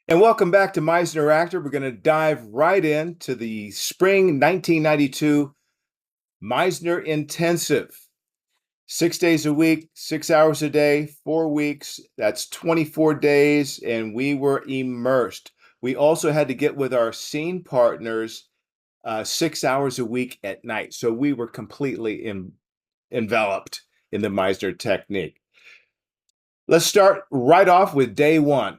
And welcome back to Meisner Actor. We're going to dive right into the spring 1992 Meisner Intensive. 6 days a week, 6 hours a day, 4 weeks. That's 24 days, and we were immersed. We also had to get with our scene partners 6 hours a week at night. So we were completely enveloped in the Meisner technique. Let's start right off with day one.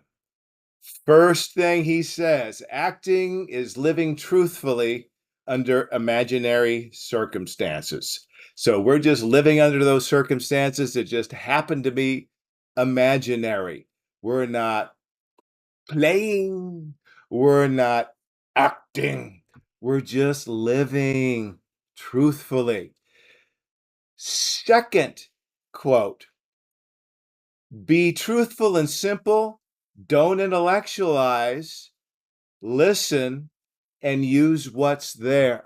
First thing he says, acting is living truthfully under imaginary circumstances. So we're just living under those circumstances that just happen to be imaginary. We're not playing, we're not acting, we're just living truthfully. Second quote, be truthful and simple, don't intellectualize, listen, and use what's there.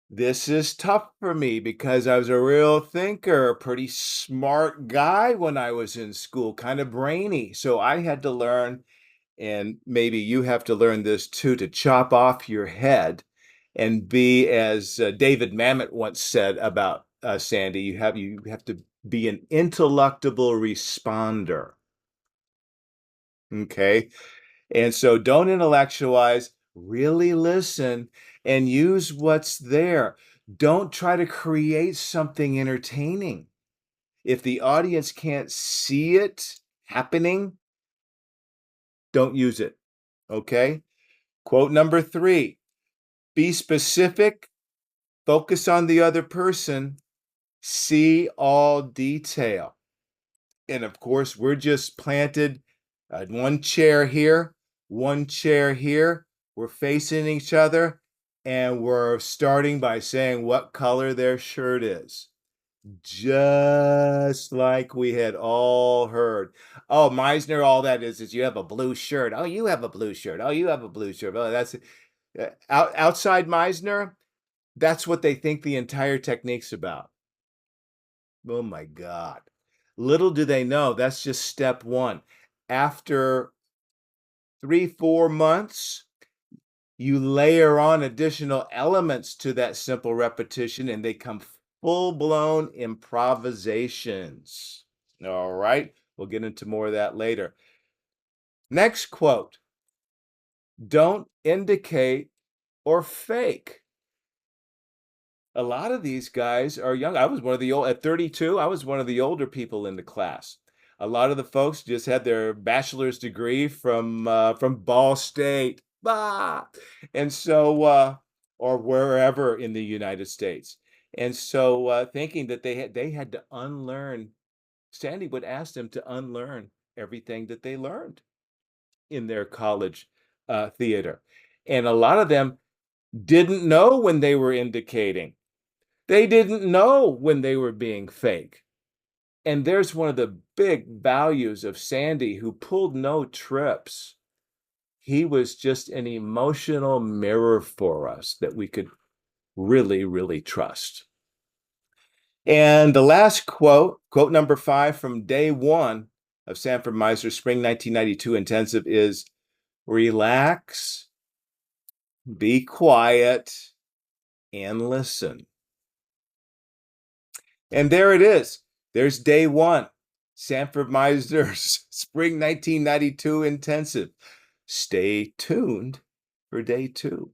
This is tough for me because I was a real thinker, a pretty smart guy when I was in school, kind of brainy. So I had to learn, and maybe you have to learn this too, to chop off your head and be, as David Mamet once said about Sandy, you have to be an intellectual responder. Okay. And so don't intellectualize, really listen and use what's there. Don't try to create something entertaining. If the audience can't see it happening, don't use it. Okay. Quote number 3, be specific, focus on the other person, see all detail. And of course, we're just planted one chair here, one chair here. We're facing each other, and we're starting by saying what color their shirt is. Just like we had all heard. Oh, Meisner, all that is you have a blue shirt. Oh, you have a blue shirt. Oh, you have a blue shirt. Oh, that's outside Meisner. That's what they think the entire technique's about. Oh my God. Little do they know, that's just step one. After 3, 4 months, you layer on additional elements to that simple repetition and they come full-blown improvisations. All right, we'll get into more of that later. Next quote, don't indicate or fake. A lot of these guys are young. I was one of the old, at 32, I was one of the older people in the class. A lot of the folks just had their bachelor's degree from Ball State, and so or wherever in the United States. And so thinking that they had to unlearn, Sandy would ask them to unlearn everything that they learned in their college theater. And a lot of them didn't know when they were indicating. They didn't know when they were being fake. And there's one of the big values of Sandy, who pulled no trips. He was just an emotional mirror for us that we could really, really trust. And the last quote, quote number 5 from day one of Sanford Meisner's Spring 1992 Intensive is, relax, be quiet, and listen. And there it is. There's day one, Sanford Meisner's Spring 1992 Intensive. Stay tuned for day 2.